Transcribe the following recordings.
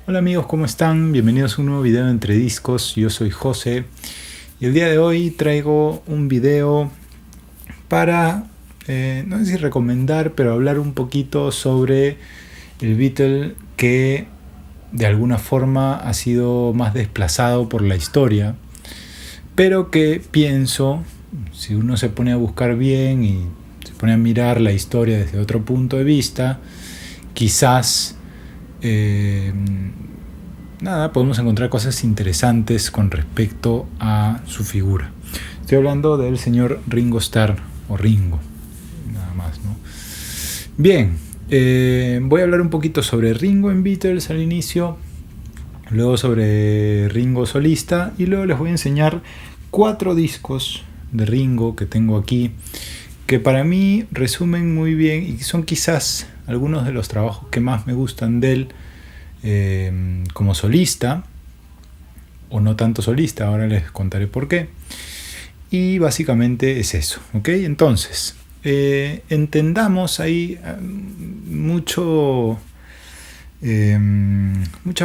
Hola amigos, ¿cómo están? Bienvenidos a un nuevo video de Entre Discos. Yo soy José y el día de hoy traigo un video para, no sé si recomendar, pero hablar un poquito sobre el Beatle que de alguna forma ha sido más desplazado por la historia, pero que pienso, si uno se pone a buscar bien y se pone a mirar la historia desde otro punto de vista, quizás podemos encontrar cosas interesantes con respecto a su figura. Estoy hablando del señor Ringo Starr, o Ringo, nada más, ¿no? Bien, voy a hablar un poquito sobre Ringo en Beatles al inicio, luego sobre Ringo solista, y luego les voy a enseñar 4 discos de Ringo que tengo aquí, que para mí resumen muy bien y son quizás algunos de los trabajos que más me gustan de él como solista, o no tanto solista, ahora les contaré por qué. Y básicamente es eso, ¿ok? Entonces, entendamos ahí mucha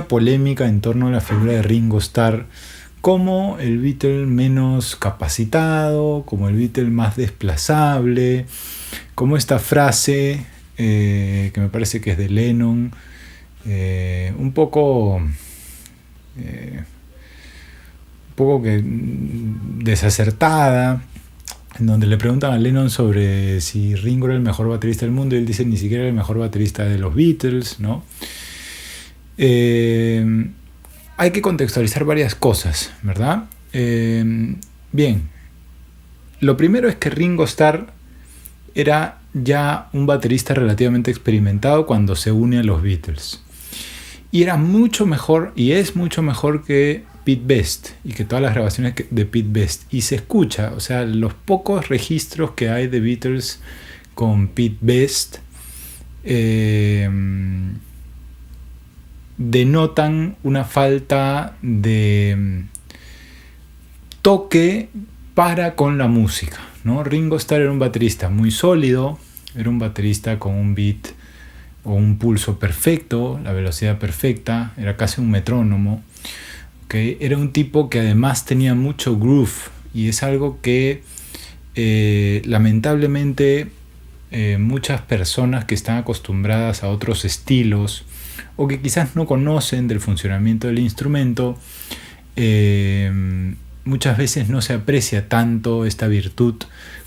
polémica en torno a la figura de Ringo Starr como el Beatle menos capacitado, como el Beatle más desplazable, como esta frase que me parece que es de Lennon, un poco desacertada, en donde le preguntan a Lennon sobre si Ringo era el mejor baterista del mundo y él dice ni siquiera era el mejor baterista de los Beatles, ¿no? Hay que contextualizar varias cosas, ¿verdad? Bien, lo primero es que Ringo Starr era ya un baterista relativamente experimentado cuando se une a los Beatles. Y era mucho mejor, y es mucho mejor que Pete Best, y que todas las grabaciones de Pete Best. Y se escucha, o sea, los pocos registros que hay de Beatles con Pete Best denotan una falta de toque para con la música, ¿no? Ringo Starr era un baterista muy sólido, era un baterista con un beat o un pulso perfecto, la velocidad perfecta, era casi un metrónomo, ¿okay? Era un tipo que además tenía mucho groove, y es algo que lamentablemente muchas personas que están acostumbradas a otros estilos o que quizás no conocen del funcionamiento del instrumento, muchas veces no se aprecia tanto esta virtud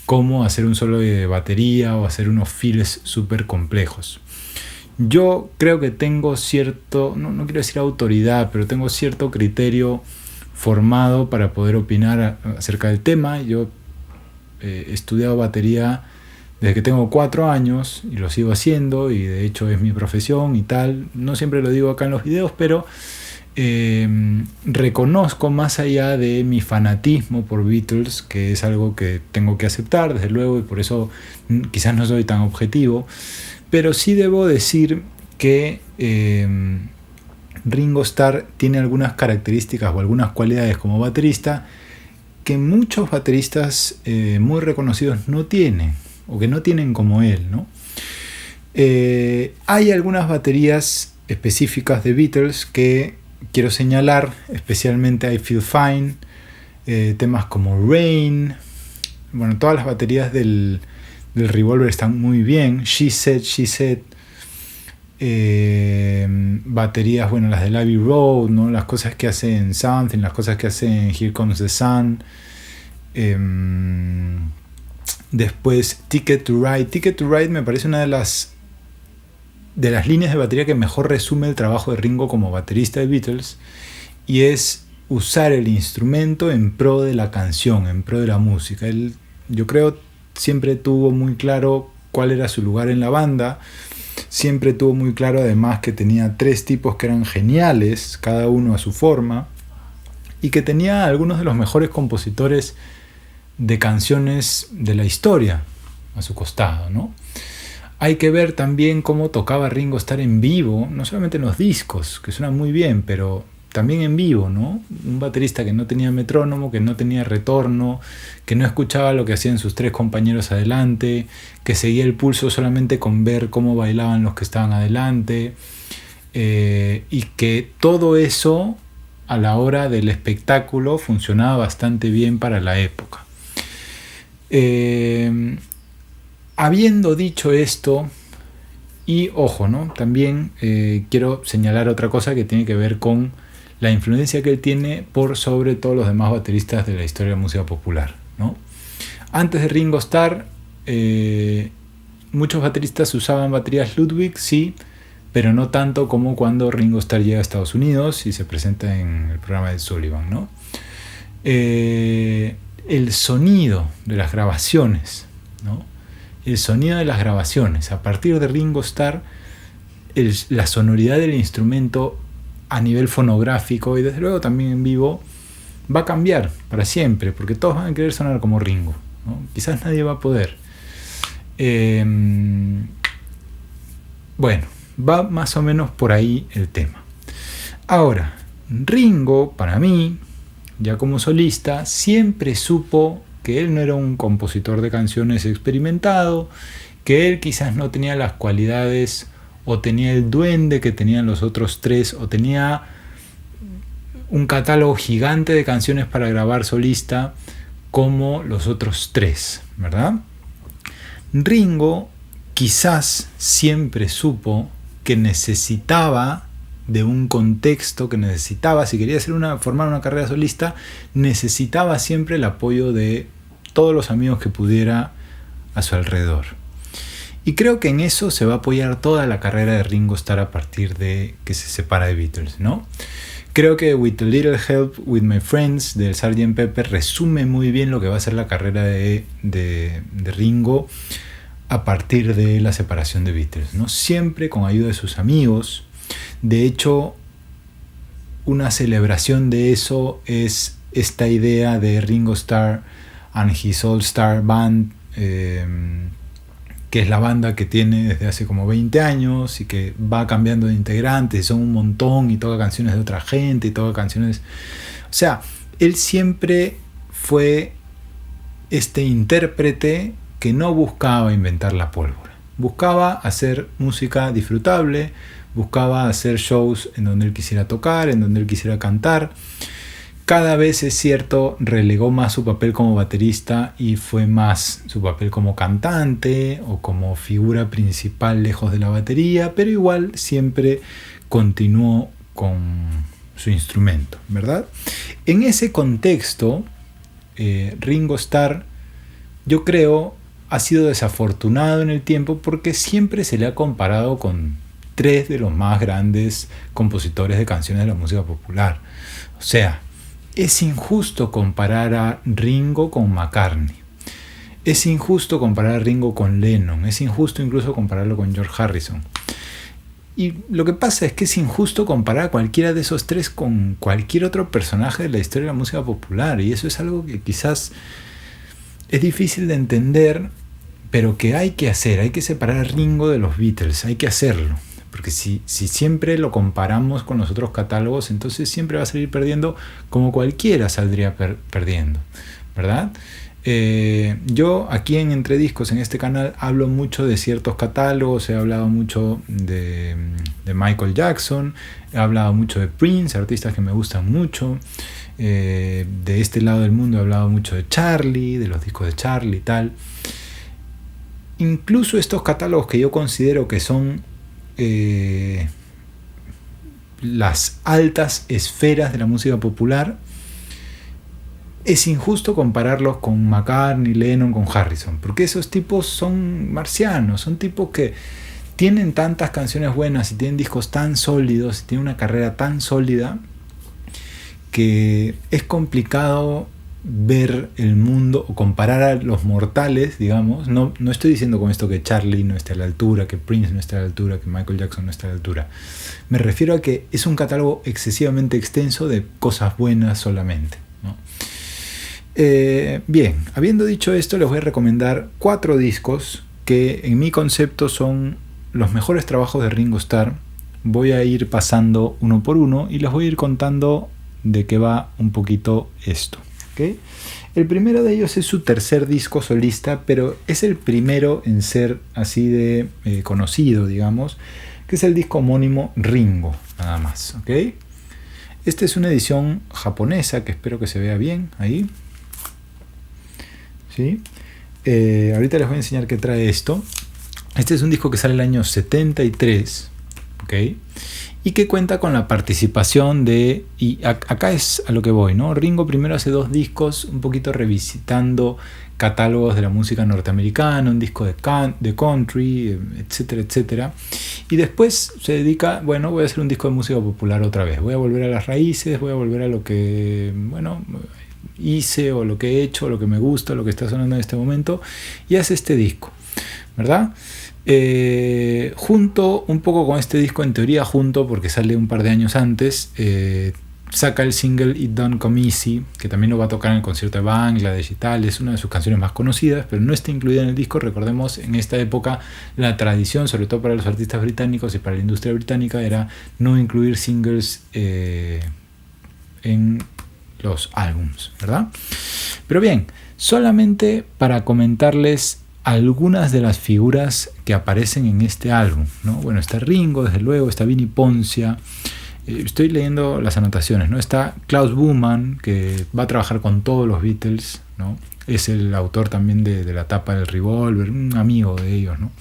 como hacer un solo de batería o hacer unos fills súper complejos. Yo creo que tengo cierto, no quiero decir autoridad, pero tengo cierto criterio formado para poder opinar acerca del tema. Yo he estudiado batería desde que tengo 4 años y lo sigo haciendo, y de hecho es mi profesión y tal. No siempre lo digo acá en los videos, pero reconozco, más allá de mi fanatismo por Beatles, que es algo que tengo que aceptar desde luego, y por eso quizás no soy tan objetivo, pero sí debo decir que Ringo Starr tiene algunas características o algunas cualidades como baterista que muchos bateristas muy reconocidos no tienen, o que no tienen como él, ¿no? Hay algunas baterías específicas de Beatles que quiero señalar, especialmente I Feel Fine, temas como Rain, bueno, todas las baterías del Revolver están muy bien. She Said, baterías, bueno, las del Abbey Road, ¿no? Las cosas que hace en Something, las cosas que hace en Here Comes the Sun. Después Ticket to Ride me parece una de las líneas de batería que mejor resume el trabajo de Ringo como baterista de Beatles, y es usar el instrumento en pro de la canción, en pro de la música. Él, yo creo, siempre tuvo muy claro cuál era su lugar en la banda, siempre tuvo muy claro además que tenía 3 tipos que eran geniales, cada uno a su forma, y que tenía algunos de los mejores compositores de canciones de la historia a su costado, ¿no? Hay que ver también cómo tocaba Ringo Starr en vivo, no solamente en los discos, que suenan muy bien, pero también en vivo, ¿no? Un baterista que no tenía metrónomo, que no tenía retorno, que no escuchaba lo que hacían sus 3 compañeros adelante, que seguía el pulso solamente con ver cómo bailaban los que estaban adelante. y que todo eso a la hora del espectáculo funcionaba bastante bien para la época. Habiendo dicho esto, y ojo, ¿no? También quiero señalar otra cosa que tiene que ver con la influencia que él tiene por sobre todos los demás bateristas de la historia de la música popular, ¿no? Antes de Ringo Starr, muchos bateristas usaban baterías Ludwig, sí, pero no tanto como cuando Ringo Starr llega a Estados Unidos y se presenta en el programa de Sullivan, ¿no? El sonido de las grabaciones, ¿no? El sonido de las grabaciones, a partir de Ringo Starr, la sonoridad del instrumento a nivel fonográfico y desde luego también en vivo va a cambiar para siempre, porque todos van a querer sonar como Ringo, ¿no? Quizás nadie va a poder. Bueno, va más o menos por ahí el tema. Ahora, Ringo, para mí, ya como solista, siempre supo que él no era un compositor de canciones experimentado, que él quizás no tenía las cualidades o tenía el duende que tenían los otros tres, o tenía un catálogo gigante de canciones para grabar solista como los otros tres, ¿verdad? Ringo quizás siempre supo que necesitaba de un contexto, que necesitaba, si quería formar una carrera solista, necesitaba siempre el apoyo de todos los amigos que pudiera a su alrededor. Y creo que en eso se va a apoyar toda la carrera de Ringo Starr a partir de que se separa de Beatles, ¿no? Creo que With a Little Help With My Friends del Sgt. Pepper resume muy bien lo que va a ser la carrera de Ringo a partir de la separación de Beatles, ¿no? Siempre con ayuda de sus amigos. De hecho, una celebración de eso es esta idea de Ringo Starr and His All Star Band, que es la banda que tiene desde hace como 20 años y que va cambiando de integrantes, son un montón y toca canciones de otra gente y toca canciones... O sea, él siempre fue este intérprete que no buscaba inventar la pólvora. Buscaba hacer música disfrutable, buscaba hacer shows en donde él quisiera tocar, en donde él quisiera cantar. Cada vez, es cierto, relegó más su papel como baterista y fue más su papel como cantante o como figura principal lejos de la batería, pero igual siempre continuó con su instrumento, ¿verdad? En ese contexto, Ringo Starr, yo creo, ha sido desafortunado en el tiempo porque siempre se le ha comparado con tres de los más grandes compositores de canciones de la música popular. O sea, es injusto comparar a Ringo con McCartney. Es injusto comparar a Ringo con Lennon. Es injusto incluso compararlo con George Harrison. Y lo que pasa es que es injusto comparar a cualquiera de esos tres con cualquier otro personaje de la historia de la música popular. Y eso es algo que quizás es difícil de entender, pero que hay que hacer. Hay que separar a Ringo de los Beatles. Hay que hacerlo. Porque si siempre lo comparamos con los otros catálogos, entonces siempre va a salir perdiendo como cualquiera saldría perdiendo, ¿verdad? Yo aquí en Entre Discos, en este canal, hablo mucho de ciertos catálogos, he hablado mucho de Michael Jackson, he hablado mucho de Prince, artistas que me gustan mucho. De este lado del mundo he hablado mucho de Charlie, de los discos de Charlie y tal. Incluso estos catálogos que yo considero que son las altas esferas de la música popular, es injusto compararlos con McCartney, Lennon, con Harrison, porque esos tipos son marcianos, son tipos que tienen tantas canciones buenas y tienen discos tan sólidos y tienen una carrera tan sólida que es complicado ver el mundo o comparar a los mortales, digamos. No estoy diciendo con esto que Charlie no esté a la altura, que Prince no esté a la altura, que Michael Jackson no esté a la altura. Me refiero a que es un catálogo excesivamente extenso de cosas buenas solamente, ¿no? Bien, habiendo dicho esto, les voy a recomendar 4 discos que en mi concepto son los mejores trabajos de Ringo Starr. Voy a ir pasando uno por uno y les voy a ir contando de qué va un poquito esto. ¿Okay? El primero de ellos es su tercer disco solista, pero es el primero en ser así de conocido, digamos, que es el disco homónimo Ringo, nada más, ¿ok? Esta es una edición japonesa que espero que se vea bien ahí. ¿Sí? Ahorita les voy a enseñar qué trae esto. Este es un disco que sale el año 73, ¿ok? Y que cuenta con la participación de, y acá es a lo que voy, ¿no? Ringo primero hace 2 discos, un poquito revisitando catálogos de la música norteamericana, un disco de country, etcétera, etcétera. Y después se dedica, bueno, voy a hacer un disco de música popular otra vez. Voy a volver a las raíces, voy a volver a lo que, bueno, hice o lo que he hecho, lo que me gusta, lo que está sonando en este momento. Y hace este disco, ¿verdad? Junto un poco con este disco, en teoría junto porque sale un par de años antes, saca el single It Don't Come Easy, que también lo va a tocar en el concierto de Bangladesh y tal. Es una de sus canciones más conocidas, pero no está incluida en el disco. Recordemos, en esta época la tradición, sobre todo para los artistas británicos y para la industria británica, era no incluir singles en los álbums, ¿verdad? Pero bien, solamente para comentarles algunas de las figuras que aparecen en este álbum, ¿no? Bueno, está Ringo, desde luego, está Vinnie Poncia. Estoy leyendo las anotaciones, ¿no? Está Klaus Bumann, que va a trabajar con todos los Beatles, ¿no? Es el autor también de la tapa del Revolver, un amigo de ellos, ¿no?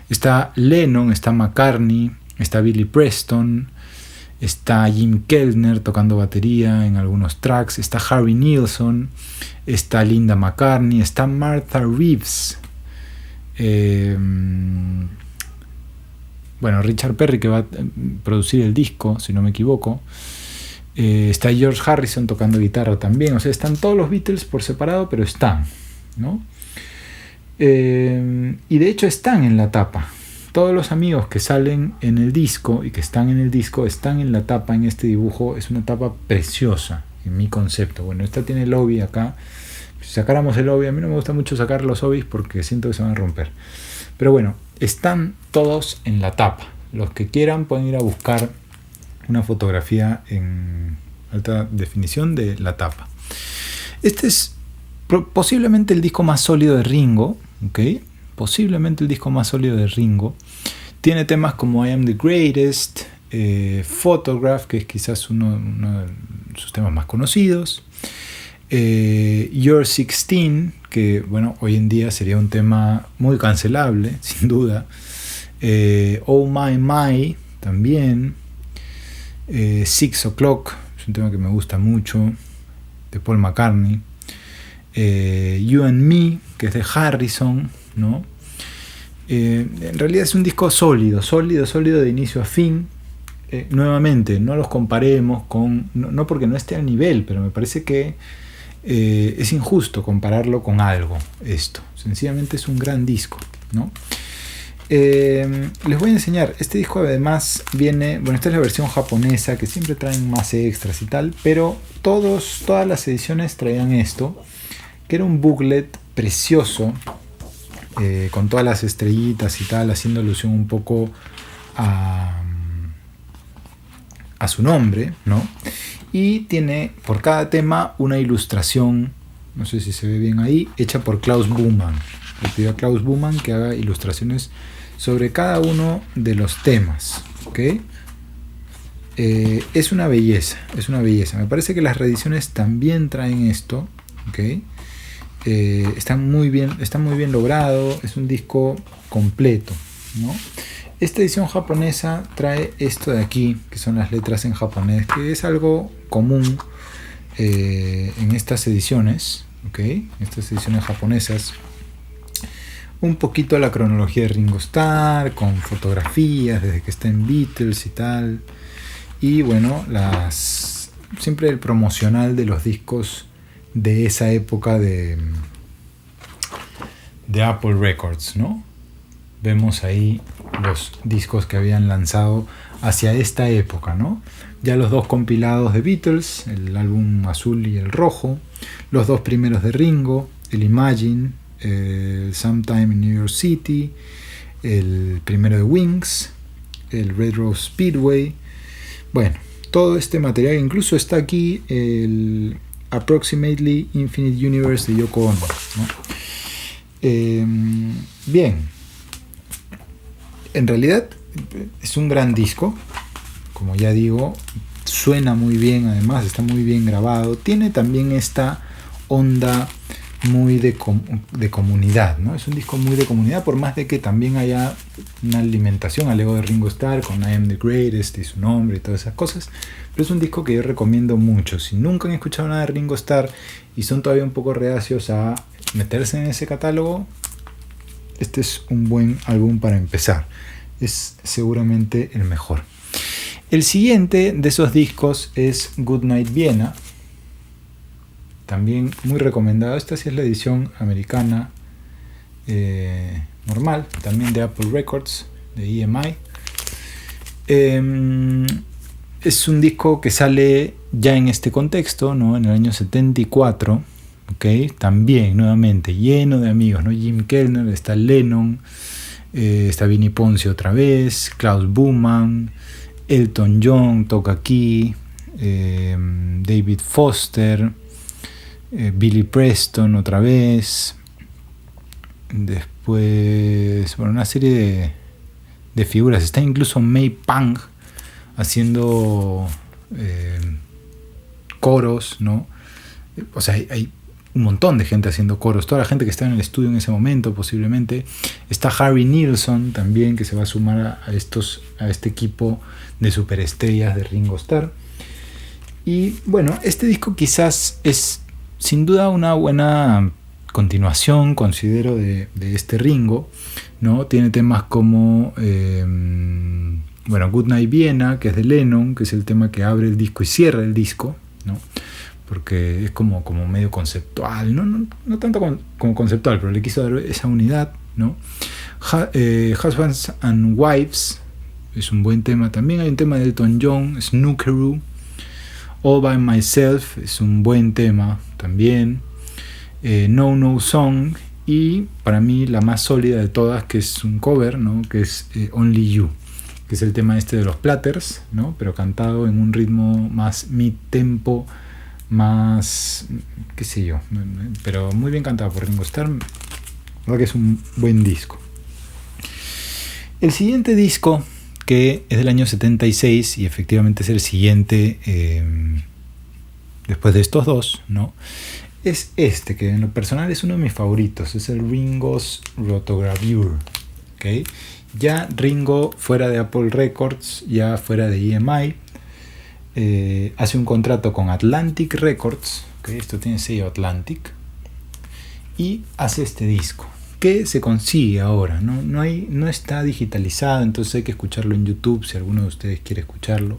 Está Lennon, está McCartney, está Billy Preston, está Jim Kellner tocando batería en algunos tracks, está Harry Nilsson, está Linda McCartney, está Martha Reeves, bueno, Richard Perry, que va a producir el disco, si no me equivoco. Está George Harrison tocando guitarra también. O sea, están todos los Beatles por separado, pero están, ¿no? Y de hecho están en la tapa. Todos los amigos que salen en el disco y que están en el disco están en la tapa, en este dibujo. Es una tapa preciosa, en mi concepto. Bueno, esta tiene el obi acá. Si sacáramos el obi, a mí no me gusta mucho sacar los obis porque siento que se van a romper. Pero bueno, están todos en la tapa. Los que quieran pueden ir a buscar una fotografía en alta definición de la tapa. Este es posiblemente el disco más sólido de Ringo, ¿ok? Posiblemente el disco más sólido de Ringo. Tiene temas como I Am the Greatest, Photograph, que es quizás uno de sus temas más conocidos. You're 16, que bueno, hoy en día sería un tema muy cancelable, sin duda. Oh My My también. 6 O'Clock es un tema que me gusta mucho, de Paul McCartney. You and Me, que es de Harrison, ¿no? En realidad es un disco sólido de inicio a fin. Nuevamente, no los comparemos con, no porque no esté al nivel, pero me parece que es injusto compararlo con algo, esto. Sencillamente es un gran disco, ¿no? Les voy a enseñar, este disco además viene, bueno, esta es la versión japonesa, que siempre traen más extras y tal, pero todas las ediciones traían esto, que era un booklet precioso, con todas las estrellitas y tal, haciendo alusión un poco a su nombre, ¿no? Y tiene por cada tema una ilustración, no sé si se ve bien ahí, hecha por Klaus Bumann. Le pido a Klaus Bumann que haga ilustraciones sobre cada uno de los temas, ¿ok? Es una belleza, es una belleza. Me parece que las reediciones también traen esto, ¿ok? Está muy bien logrado, es un disco completo, ¿no? Esta edición japonesa trae esto de aquí, que son las letras en japonés, que es algo común en estas ediciones, ¿ok? Estas ediciones japonesas. Un poquito la cronología de Ringo Starr, con fotografías desde que está en Beatles y tal. Y bueno, siempre el promocional de los discos de esa época de Apple Records, ¿no? Vemos ahí los discos que habían lanzado hacia esta época, ¿no? Ya los 2 compilados de Beatles, el álbum azul y el rojo, los 2 primeros de Ringo, el Imagine, Sometime in New York City, el primero de Wings, el Red Rose Speedway. Bueno, todo este material, incluso está aquí el Approximately Infinite Universe de Yoko Ono, ¿no? Bien, en realidad es un gran disco, como ya digo, suena muy bien, además está muy bien grabado, tiene también esta onda muy de comunidad, ¿no? Es un disco muy de comunidad, por más de que también haya una alimentación al ego de Ringo Starr con I Am The Greatest y su nombre y todas esas cosas, pero es un disco que yo recomiendo mucho. Si nunca han escuchado nada de Ringo Starr y son todavía un poco reacios a meterse en ese catálogo, este es un buen álbum para empezar, es seguramente el mejor. El siguiente de esos discos es Goodnight Vienna, también muy recomendado. Esta sí es la edición americana normal, también de Apple Records, de EMI. Es un disco que sale ya en este contexto, ¿no? En el año 74, ¿okay? También, nuevamente, lleno de amigos, ¿no? Jim Kellner, está Lennon, está Vinnie Ponce otra vez, Klaus Buman, Elton John toca aquí, David Foster, Billy Preston otra vez, después, bueno, una serie de figuras. Está incluso May Pang haciendo coros, ¿no? O sea, hay un montón de gente haciendo coros, toda la gente que está en el estudio en ese momento posiblemente. Está Harry Nilsson también, que se va a sumar a este equipo de superestrellas de Ringo Starr. Y bueno, este disco quizás es sin duda una buena continuación, considero, de este Ringo, ¿no? Tiene temas como Goodnight Vienna, que es de Lennon, que es el tema que abre el disco y cierra el disco, ¿no? Porque es como medio conceptual, no tanto como conceptual, pero le quiso dar esa unidad, ¿no? Husbands and Wives es un buen tema. También hay un tema de Elton John, Snookeroo. All by Myself es un buen tema también. No No Song, y para mí la más sólida de todas, que es un cover, ¿no? Que es Only You, que es el tema este de los Platters, ¿no? Pero cantado en un ritmo más mid-tempo, más, qué sé yo, pero muy bien cantado por Ringo Starr. La verdad que es un buen disco. El siguiente disco, que es del año 76 y efectivamente es el siguiente después de estos dos, ¿no? Es este, que en lo personal es uno de mis favoritos, es el Ringo's Rotogravure, ¿okay? Ya Ringo fuera de Apple Records, ya fuera de EMI, hace un contrato con Atlantic Records, ¿okay? Esto tiene sello Atlantic, y hace este disco, que se consigue ahora, no está digitalizado, entonces hay que escucharlo en YouTube si alguno de ustedes quiere escucharlo.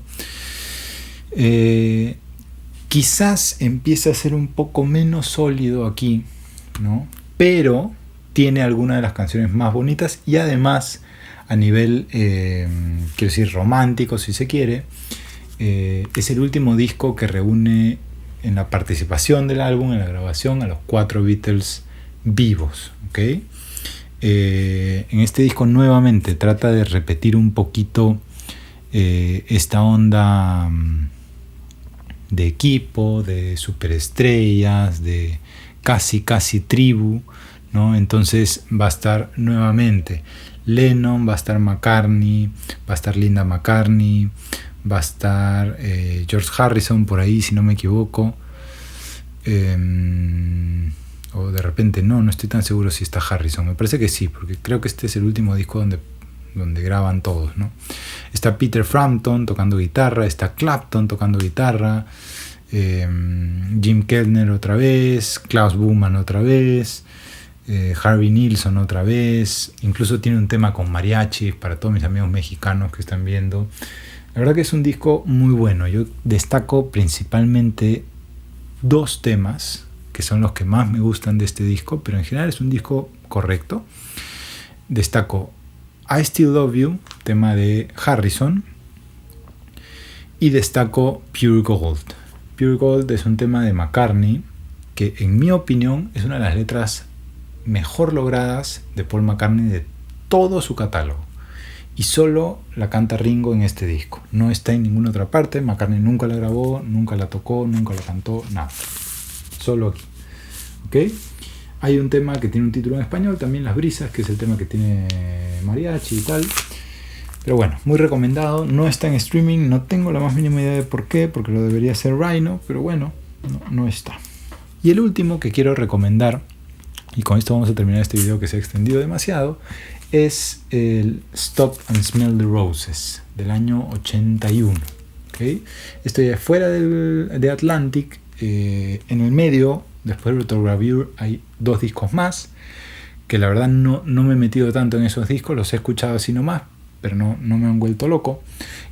Quizás empiece a ser un poco menos sólido aquí, ¿no? Pero tiene algunas de las canciones más bonitas, y además a nivel, quiero decir, romántico si se quiere, es el último disco que reúne en la participación del álbum, en la grabación, a los 4 Beatles vivos, ¿ok? En este disco nuevamente trata de repetir un poquito esta onda de equipo, de superestrellas, de casi tribu, ¿no? Entonces va a estar nuevamente Lennon, va a estar McCartney, va a estar Linda McCartney, va a estar George Harrison por ahí, si no me equivoco, o de repente no estoy tan seguro si está Harrison, me parece que sí, porque creo que este es el último disco donde graban todos, ¿no? Está Peter Frampton tocando guitarra, está Clapton tocando guitarra, Jim Kellner otra vez, Klaus Buman otra vez, Harvey Nilsson otra vez, incluso tiene un tema con mariachi para todos mis amigos mexicanos que están viendo. La verdad que es un disco muy bueno. Yo destaco principalmente 2 temas que son los que más me gustan de este disco, pero en general es un disco correcto. Destaco I Still Love You, tema de Harrison, y destaco Pure Gold. Pure Gold es un tema de McCartney que, en mi opinión, es una de las letras mejor logradas de Paul McCartney de todo su catálogo, y solo la canta Ringo en este disco, no está en ninguna otra parte. McCartney nunca la grabó, nunca la tocó, nunca la cantó, nada, solo aquí, ¿ok? Hay un tema que tiene un título en español, también Las Brisas, que es el tema que tiene mariachi y tal. Pero bueno, muy recomendado. No está en streaming, no tengo la más mínima idea de por qué, porque lo debería hacer Rhino, pero bueno, no está. Y el último que quiero recomendar, y con esto vamos a terminar este video que se ha extendido demasiado, es el Stop and Smell the Roses del año 81. ¿Okay? Esto ya es fuera de Atlantic. En el medio, después de Rotogravure, hay 2 discos más, que la verdad no me he metido tanto en esos discos, los he escuchado así nomás, pero no me han vuelto loco.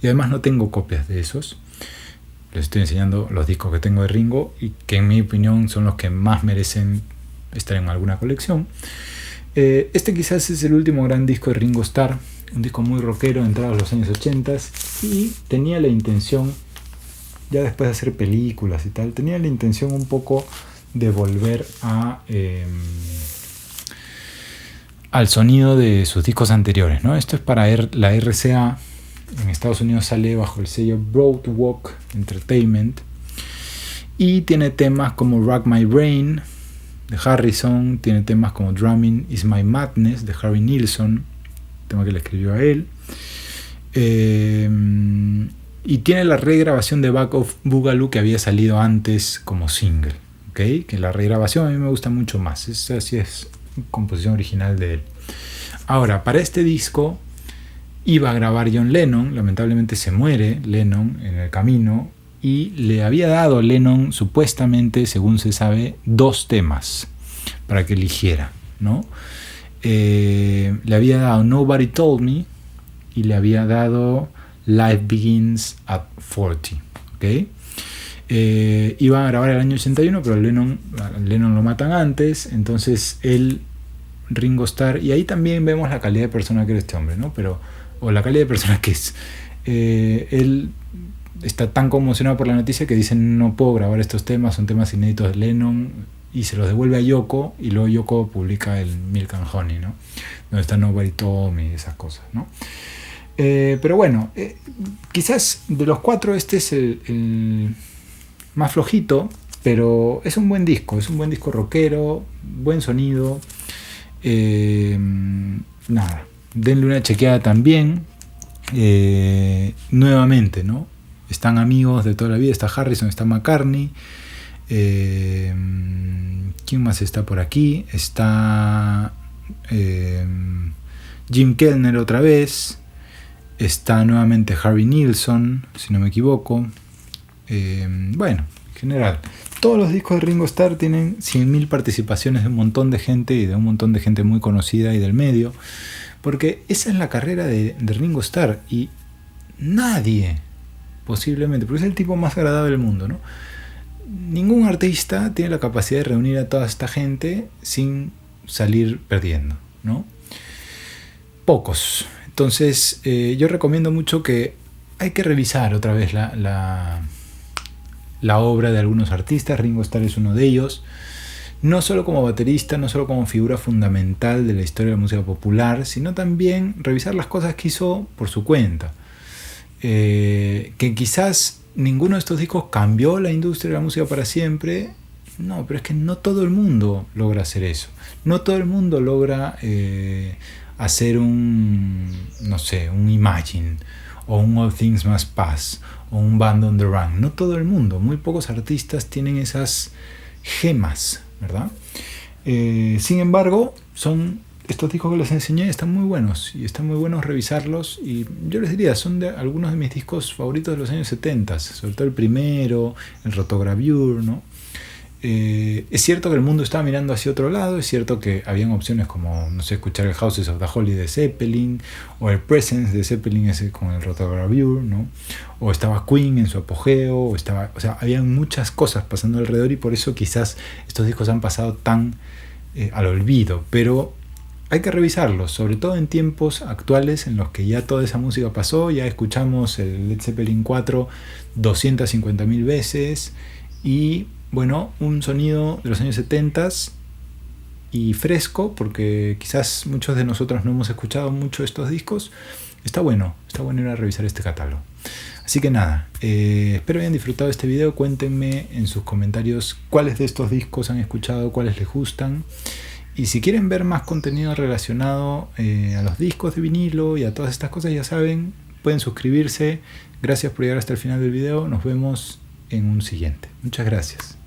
Y además no tengo copias de esos. Les estoy enseñando los discos que tengo de Ringo y que en mi opinión son los que más merecen estar en alguna colección. Este quizás es el último gran disco de Ringo Starr, un disco muy rockero entrado a los años 80, y tenía la intención, ya después de hacer películas y tal, tenía la intención un poco de volver al sonido de sus discos anteriores, ¿no? Esto es para la RCA. En Estados Unidos sale bajo el sello Broadwalk Entertainment y tiene temas como Rack My Brain de Harrison, tiene temas como Drumming Is My Madness de Harry Nilsson, tema que le escribió a él, y tiene la regrabación de Back of Boogaloo que había salido antes como single, ¿okay? Que la regrabación a mí me gusta mucho más, esa sí es composición original de él. Ahora, para este disco iba a grabar John Lennon, lamentablemente se muere Lennon en el camino, y le había dado Lennon, supuestamente, según se sabe, 2 temas para que eligiera, ¿no? Le había dado Nobody Told Me y le había dado Life Begins at 40, ¿ok? Iban a grabar el año 81, pero Lennon lo matan antes, entonces Ringo Starr, y ahí también vemos la calidad de persona que era este hombre, ¿no? O la calidad de persona que es. Él está tan conmocionado por la noticia que dice: no puedo grabar estos temas, son temas inéditos de Lennon, y se los devuelve a Yoko, y luego Yoko publica el Milk and Honey, ¿no? Donde está Nobody Told Me y esas cosas, ¿no? Pero bueno, quizás de los 4 este es el más flojito, pero es un buen disco rockero, buen sonido. Nada, denle una chequeada también. Nuevamente, ¿no? Están amigos de toda la vida, está Harrison, está McCartney, ¿quién más está por aquí? Está Jim Kellner otra vez, está nuevamente Harry Nilsson, si no me equivoco. Bueno, en general todos los discos de Ringo Starr tienen 100.000 participaciones de un montón de gente, y de un montón de gente muy conocida y del medio, porque esa es la carrera de Ringo Starr, y nadie, posiblemente, porque es el tipo más agradable del mundo, ¿no? Ningún artista tiene la capacidad de reunir a toda esta gente sin salir perdiendo, ¿no? Pocos. Entonces, yo recomiendo mucho que hay que revisar otra vez la obra de algunos artistas. Ringo Starr es uno de ellos, no solo como baterista, no solo como figura fundamental de la historia de la música popular, sino también revisar las cosas que hizo por su cuenta. Que quizás ninguno de estos discos cambió la industria de la música para siempre, no, pero es que no todo el mundo logra hacer eso, no todo el mundo logra hacer un Imagine, o un All Things Must Pass, o un Band on the Run. No todo el mundo, muy pocos artistas tienen esas gemas, ¿verdad? Sin embargo, estos discos que les enseñé están muy buenos, y están muy buenos revisarlos, y yo les diría, son algunos de mis discos favoritos de los años 70, sobre todo el primero, el Rotogravure, ¿no? Es cierto que el mundo estaba mirando hacia otro lado, es cierto que habían opciones como, no sé, escuchar el Houses of the Holy de Zeppelin, o el Presence de Zeppelin ese con el Rotogravure, ¿no? O estaba Queen en su apogeo, o sea, habían muchas cosas pasando alrededor, y por eso quizás estos discos han pasado tan al olvido, pero hay que revisarlos, sobre todo en tiempos actuales en los que ya toda esa música pasó, ya escuchamos el Led Zeppelin 4 250.000 veces, y bueno, un sonido de los años 70 y fresco, porque quizás muchos de nosotros no hemos escuchado mucho estos discos. Está bueno ir a revisar este catálogo. Así que nada, espero hayan disfrutado este video. Cuéntenme en sus comentarios cuáles de estos discos han escuchado, cuáles les gustan, Y si quieren ver más contenido relacionado a los discos de vinilo y a todas estas cosas, ya saben, pueden suscribirse. Gracias por llegar hasta el final del video. Nos vemos en un siguiente. Muchas gracias.